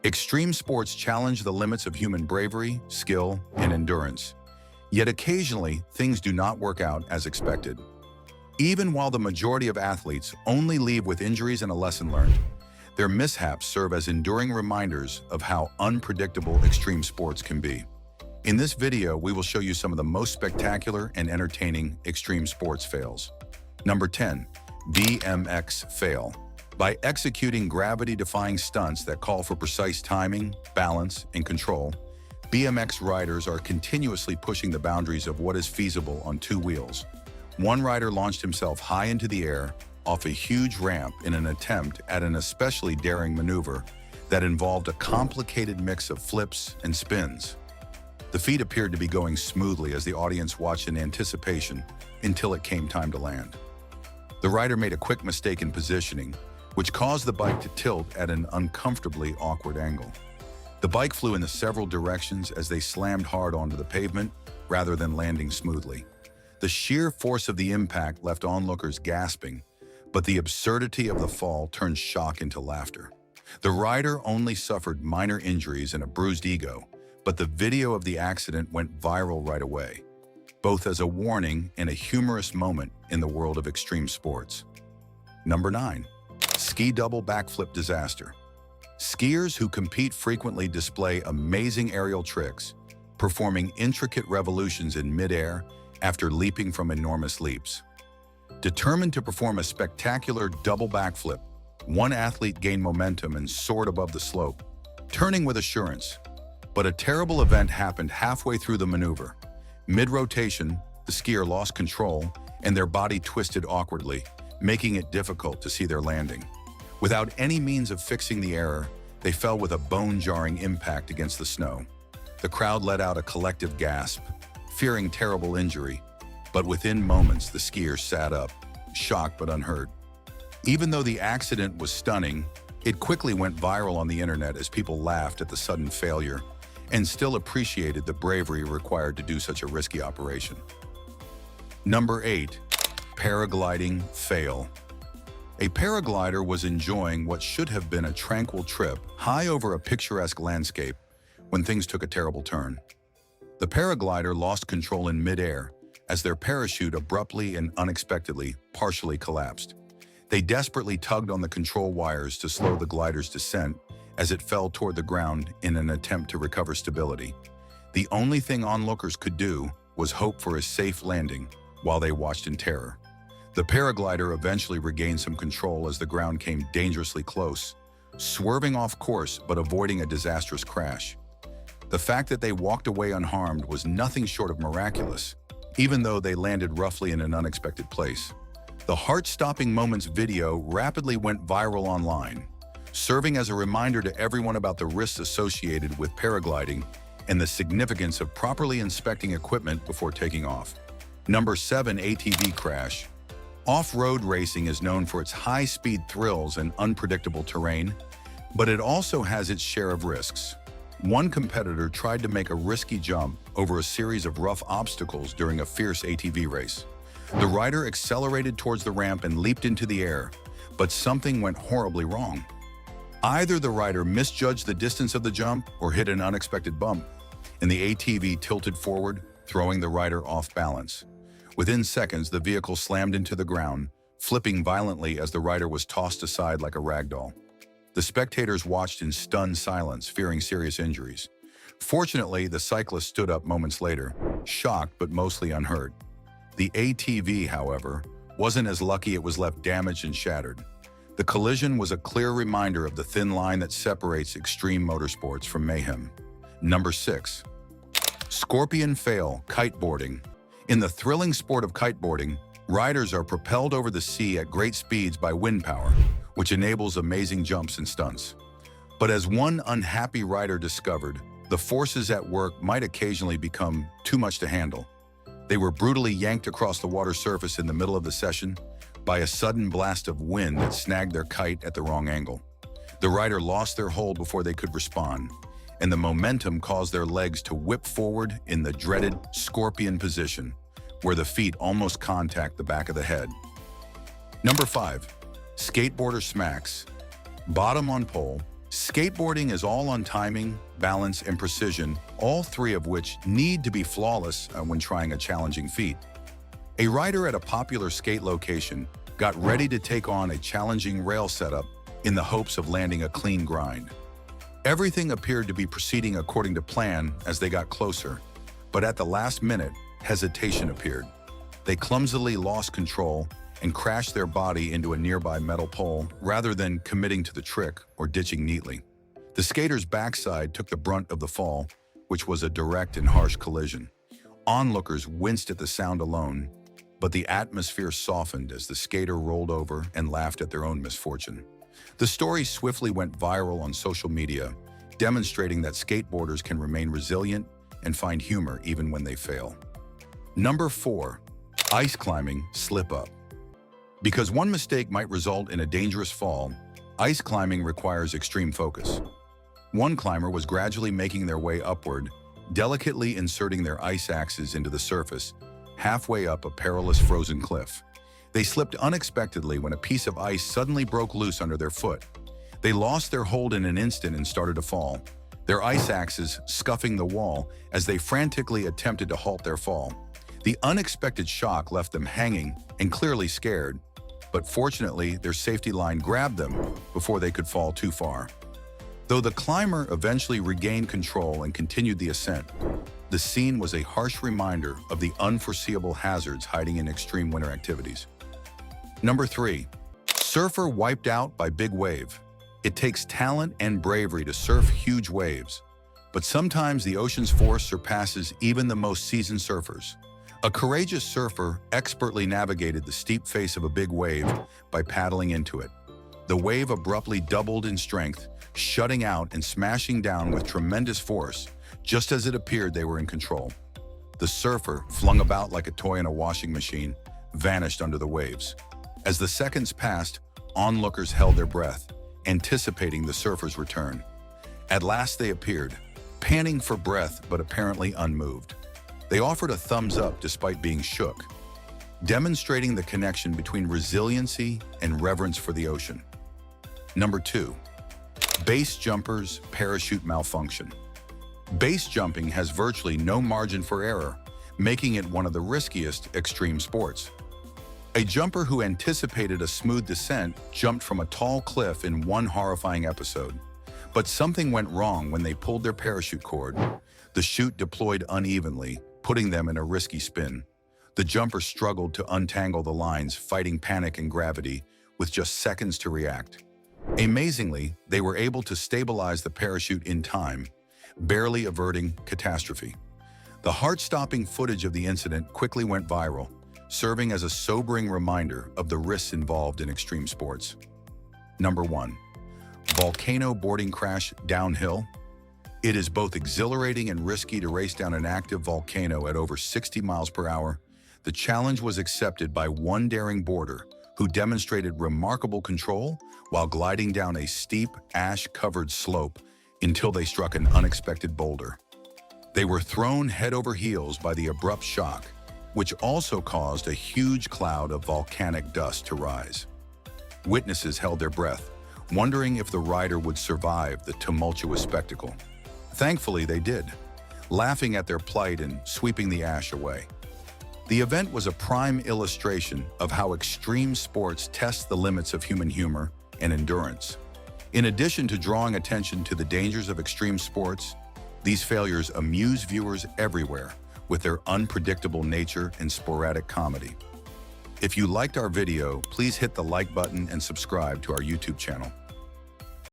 Extreme sports challenge the limits of human bravery, skill, and endurance. Yet occasionally, things do not work out as expected. Even while the majority of athletes only leave with injuries and a lesson learned, their mishaps serve as enduring reminders of how unpredictable extreme sports can be. In this video, we will show you some of the most spectacular and entertaining extreme sports fails. Number 10. BMX fail. By executing gravity-defying stunts that call for precise timing, balance, and control, BMX riders are continuously pushing the boundaries of what is feasible on two wheels. One rider launched himself high into the air off a huge ramp in an attempt at an especially daring maneuver that involved a complicated mix of flips and spins. The feat appeared to be going smoothly as the audience watched in anticipation until it came time to land. The rider made a quick mistake in positioning, which caused the bike to tilt at an uncomfortably awkward angle. The bike flew in several directions as they slammed hard onto the pavement rather than landing smoothly. The sheer force of the impact left onlookers gasping, but the absurdity of the fall turned shock into laughter. The rider only suffered minor injuries and a bruised ego, but the video of the accident went viral right away, both as a warning and a humorous moment in the world of extreme sports. Number 9. Ski double backflip disaster. Skiers who compete frequently display amazing aerial tricks, performing intricate revolutions in midair after leaping from enormous leaps. Determined to perform a spectacular double backflip, one athlete gained momentum and soared above the slope, turning with assurance. But a terrible event happened halfway through the maneuver. Mid-rotation, the skier lost control and their body twisted awkwardly, making it difficult to see their landing. Without any means of fixing the error, they fell with a bone-jarring impact against the snow. The crowd let out a collective gasp, fearing terrible injury, but within moments the skier sat up, shocked but unhurt. Even though the accident was stunning, it quickly went viral on the internet as people laughed at the sudden failure and still appreciated the bravery required to do such a risky operation. Number 8. Paragliding fail. A paraglider was enjoying what should have been a tranquil trip high over a picturesque landscape when things took a terrible turn. The paraglider lost control in midair as their parachute abruptly and unexpectedly partially collapsed. They desperately tugged on the control wires to slow the glider's descent as it fell toward the ground in an attempt to recover stability. The only thing onlookers could do was hope for a safe landing while they watched in terror. The paraglider eventually regained some control as the ground came dangerously close, swerving off course but avoiding a disastrous crash. The fact that they walked away unharmed was nothing short of miraculous, even though they landed roughly in an unexpected place. The heart-stopping moments video rapidly went viral online, serving as a reminder to everyone about the risks associated with paragliding and the significance of properly inspecting equipment before taking off. Number 7. ATV crash. Off-road racing is known for its high-speed thrills and unpredictable terrain, but it also has its share of risks. One competitor tried to make a risky jump over a series of rough obstacles during a fierce ATV race. The rider accelerated towards the ramp and leaped into the air, but something went horribly wrong. Either the rider misjudged the distance of the jump or hit an unexpected bump, and the ATV tilted forward, throwing the rider off balance. Within seconds, the vehicle slammed into the ground, flipping violently as the rider was tossed aside like a rag doll. The spectators watched in stunned silence, fearing serious injuries. Fortunately, the cyclist stood up moments later, shocked but mostly unhurt. The ATV, however, wasn't as lucky. It was left damaged and shattered. The collision was a clear reminder of the thin line that separates extreme motorsports from mayhem. Number 6. Scorpion fail, kiteboarding. In the thrilling sport of kiteboarding, riders are propelled over the sea at great speeds by wind power, which enables amazing jumps and stunts. But as one unhappy rider discovered, the forces at work might occasionally become too much to handle. They were brutally yanked across the water surface in the middle of the session by a sudden blast of wind that snagged their kite at the wrong angle. The rider lost their hold before they could respond, and the momentum caused their legs to whip forward in the dreaded scorpion position, where the feet almost contact the back of the head. Number 5. Skateboarder smacks. Bottom on pole, Skateboarding is all on timing, balance, and precision, all three of which need to be flawless when trying a challenging feat. A rider at a popular skate location got ready to take on a challenging rail setup in the hopes of landing a clean grind. Everything appeared to be proceeding according to plan as they got closer, but at the last minute, hesitation appeared. They clumsily lost control and crashed their body into a nearby metal pole rather than committing to the trick or ditching neatly. The skater's backside took the brunt of the fall, which was a direct and harsh collision. Onlookers winced at the sound alone, but the atmosphere softened as the skater rolled over and laughed at their own misfortune. The story swiftly went viral on social media, demonstrating that skateboarders can remain resilient and find humor even when they fail. Number 4. Ice climbing slip-up. Because one mistake might result in a dangerous fall, ice climbing requires extreme focus. One climber was gradually making their way upward, delicately inserting their ice axes into the surface, halfway up a perilous frozen cliff. They slipped unexpectedly when a piece of ice suddenly broke loose under their foot. They lost their hold in an instant and started to fall, their ice axes scuffing the wall as they frantically attempted to halt their fall. The unexpected shock left them hanging and clearly scared, but fortunately their safety line grabbed them before they could fall too far. Though the climber eventually regained control and continued the ascent, the scene was a harsh reminder of the unforeseeable hazards hiding in extreme winter activities. Number 3. Surfer wiped out by big wave. It takes talent and bravery to surf huge waves, but sometimes the ocean's force surpasses even the most seasoned surfers. A courageous surfer expertly navigated the steep face of a big wave by paddling into it. The wave abruptly doubled in strength, shutting out and smashing down with tremendous force, just as it appeared they were in control. The surfer, flung about like a toy in a washing machine, vanished under the waves. As the seconds passed, onlookers held their breath, anticipating the surfer's return. At last they appeared, panting for breath but apparently unmoved. They offered a thumbs up despite being shook, demonstrating the connection between resiliency and reverence for the ocean. Number 2. Base jumpers' parachute malfunction. Base jumping has virtually no margin for error, making it one of the riskiest extreme sports. A jumper who anticipated a smooth descent jumped from a tall cliff in one horrifying episode. But something went wrong when they pulled their parachute cord. The chute deployed unevenly, putting them in a risky spin. The jumper struggled to untangle the lines, fighting panic and gravity, with just seconds to react. Amazingly, they were able to stabilize the parachute in time, barely averting catastrophe. The heart-stopping footage of the incident quickly went viral, serving as a sobering reminder of the risks involved in extreme sports. Number 1. Volcano boarding crash downhill. It is both exhilarating and risky to race down an active volcano at over 60 miles per hour. The challenge was accepted by one daring boarder who demonstrated remarkable control while gliding down a steep, ash-covered slope until they struck an unexpected boulder. They were thrown head over heels by the abrupt shock, which also caused a huge cloud of volcanic dust to rise. Witnesses held their breath, wondering if the rider would survive the tumultuous spectacle. Thankfully, they did, laughing at their plight and sweeping the ash away. The event was a prime illustration of how extreme sports test the limits of human humor and endurance. In addition to drawing attention to the dangers of extreme sports, these failures amuse viewers everywhere with their unpredictable nature and sporadic comedy. If you liked our video, please hit the like button and subscribe to our YouTube channel.